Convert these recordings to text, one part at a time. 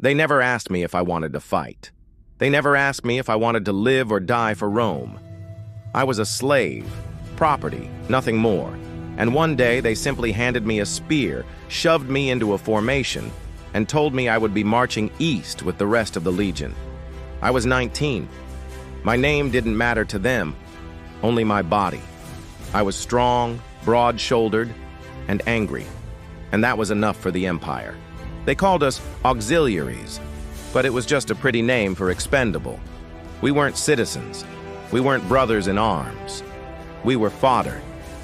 They never asked me if I wanted to fight. They never asked me if I wanted to live or die for Rome. I was a slave, property, nothing more. And one day they simply handed me a spear, shoved me into a formation, and told me I would be marching east with the rest of the legion. I was 19. My name didn't matter to them, only my body. I was strong, broad-shouldered, and angry, and that was enough for the Empire. They called us auxiliaries, but it was just a pretty name for expendable. We weren't citizens. We weren't brothers in arms. We were fodder,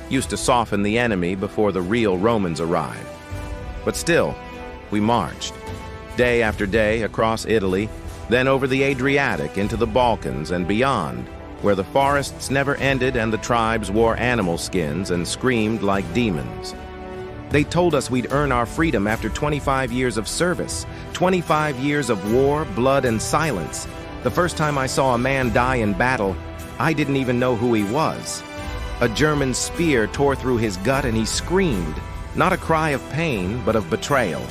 used to soften the enemy before the real Romans arrived. But still, we marched, day after day across Italy, then over the Adriatic into the Balkans and beyond, where the forests never ended and the tribes wore animal skins and screamed like demons. They told us we'd earn our freedom after 25 years of service, 25 years of war, blood, and silence. The first time I saw a man die in battle, I didn't even know who he was. A German spear tore through his gut and he screamed, not a cry of pain, but of betrayal,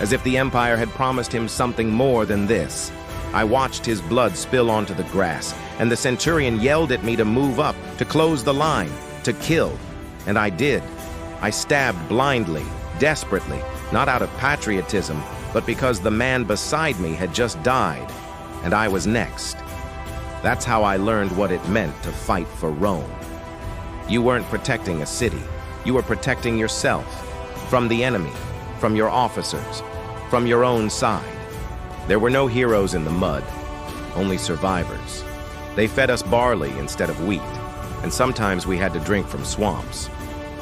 as if the Empire had promised him something more than this. I watched his blood spill onto the grass, and the centurion yelled at me to move up, to close the line, to kill. And I did. I stabbed blindly, desperately, not out of patriotism, but because the man beside me had just died, and I was next. That's how I learned what it meant to fight for Rome. You weren't protecting a city. You were protecting yourself, from the enemy, from your officers, from your own side. There were no heroes in the mud, only survivors. They fed us barley instead of wheat, and sometimes we had to drink from swamps.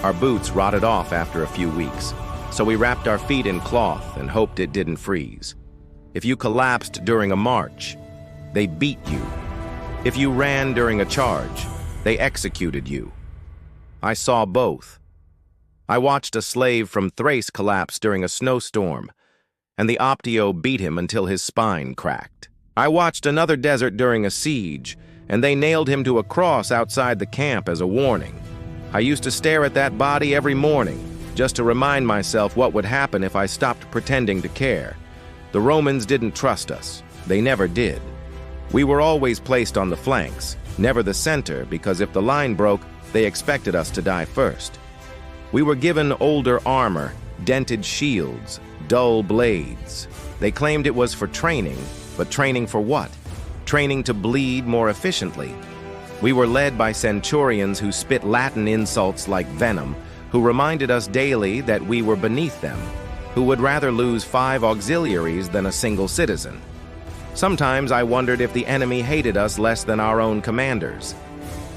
Our boots rotted off after a few weeks, so we wrapped our feet in cloth and hoped it didn't freeze. If you collapsed during a march, they beat you. If you ran during a charge, they executed you. I saw both. I watched a slave from Thrace collapse during a snowstorm, and the Optio beat him until his spine cracked. I watched another desert during a siege, and they nailed him to a cross outside the camp as a warning. I used to stare at that body every morning, just to remind myself what would happen if I stopped pretending to care. The Romans didn't trust us. They never did. We were always placed on the flanks, never the center, because if the line broke, they expected us to die first. We were given older armor, dented shields, dull blades. They claimed it was for training, but training for what? Training to bleed more efficiently. We were led by centurions who spit Latin insults like venom, who reminded us daily that we were beneath them, who would rather lose 5 auxiliaries than a single citizen. Sometimes I wondered if the enemy hated us less than our own commanders.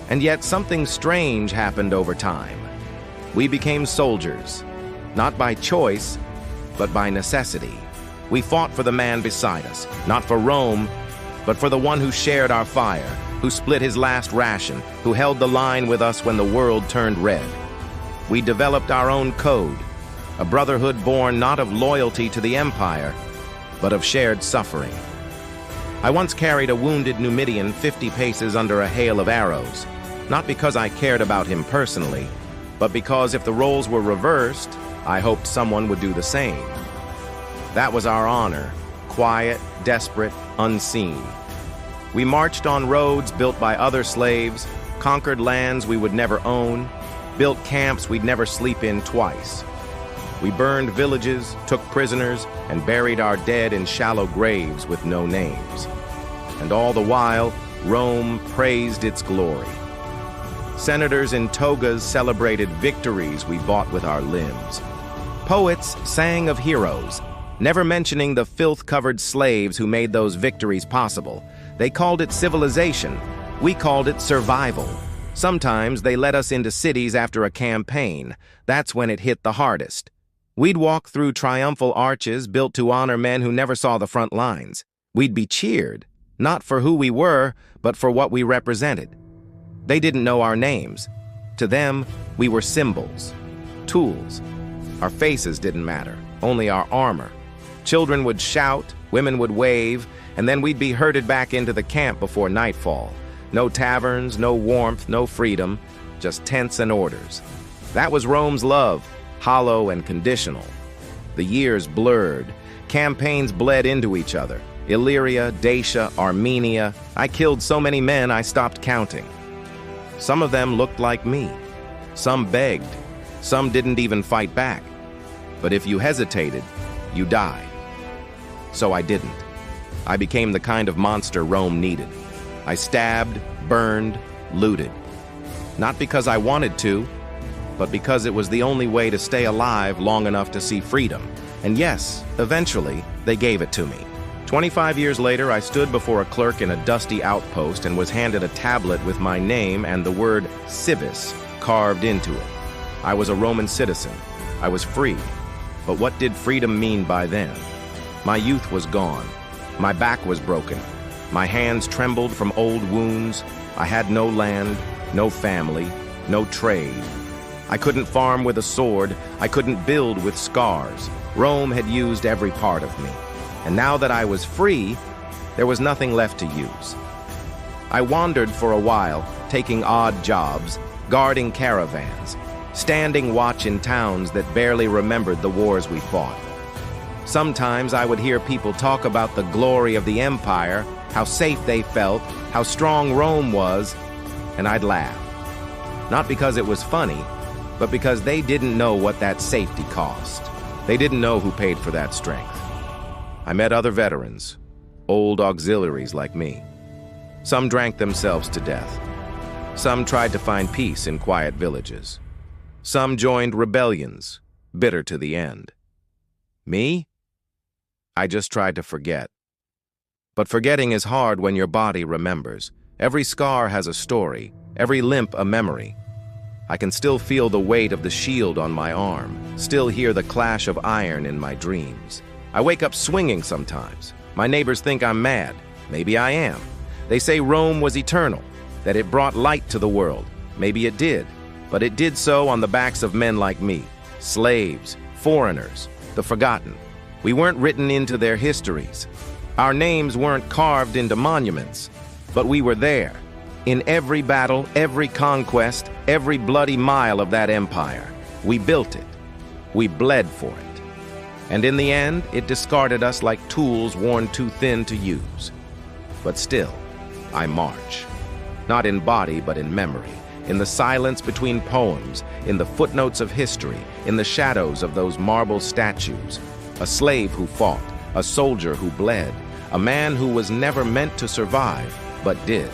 And yet something strange happened over time. We became soldiers, not by choice, but by necessity. We fought for the man beside us, not for Rome, but for the one who shared our fire, who split his last ration, who held the line with us when the world turned red. We developed our own code, a brotherhood born not of loyalty to the Empire, but of shared suffering. I once carried a wounded Numidian 50 paces under a hail of arrows, not because I cared about him personally, but because if the roles were reversed, I hoped someone would do the same. That was our honor, quiet, desperate, unseen. We marched on roads built by other slaves, conquered lands we would never own, built camps we'd never sleep in twice. We burned villages, took prisoners, and buried our dead in shallow graves with no names. And all the while, Rome praised its glory. Senators in togas celebrated victories we bought with our limbs. Poets sang of heroes, never mentioning the filth-covered slaves who made those victories possible. They called it civilization. We called it survival. Sometimes they led us into cities after a campaign. That's when it hit the hardest. We'd walk through triumphal arches built to honor men who never saw the front lines. We'd be cheered, not for who we were, but for what we represented. They didn't know our names. To them, we were symbols, tools. Our faces didn't matter, only our armor. Children would shout, women would wave, and then we'd be herded back into the camp before nightfall. No taverns, no warmth, no freedom, just tents and orders. That was Rome's love, hollow and conditional. The years blurred. Campaigns bled into each other. Illyria, Dacia, Armenia. I killed so many men I stopped counting. Some of them looked like me. Some begged. Some didn't even fight back. But if you hesitated, you died. So I didn't. I became the kind of monster Rome needed. I stabbed, burned, looted. Not because I wanted to, but because it was the only way to stay alive long enough to see freedom. And yes, eventually, they gave it to me. 25 years later, I stood before a clerk in a dusty outpost and was handed a tablet with my name and the word civis carved into it. I was a Roman citizen. I was free. But what did freedom mean by then? My youth was gone. My back was broken. My hands trembled from old wounds. I had no land, no family, no trade. I couldn't farm with a sword. I couldn't build with scars. Rome had used every part of me. And now that I was free, there was nothing left to use. I wandered for a while, taking odd jobs, guarding caravans, standing watch in towns that barely remembered the wars we fought. Sometimes I would hear people talk about the glory of the empire, how safe they felt, how strong Rome was, and I'd laugh. Not because it was funny, but because they didn't know what that safety cost. They didn't know who paid for that strength. I met other veterans, old auxiliaries like me. Some drank themselves to death. Some tried to find peace in quiet villages. Some joined rebellions, bitter to the end. Me? I just tried to forget. But forgetting is hard when your body remembers. Every scar has a story, every limp a memory. I can still feel the weight of the shield on my arm, still hear the clash of iron in my dreams. I wake up swinging sometimes. My neighbors think I'm mad. Maybe I am. They say Rome was eternal, that it brought light to the world. Maybe it did. But it did so on the backs of men like me, slaves, foreigners, the forgotten. We weren't written into their histories. Our names weren't carved into monuments, but we were there. In every battle, every conquest, every bloody mile of that empire, we built it. We bled for it. And in the end, it discarded us like tools worn too thin to use. But still, I march. Not in body, but in memory. In the silence between poems, in the footnotes of history, in the shadows of those marble statues. A slave who fought, a soldier who bled, a man who was never meant to survive, but did.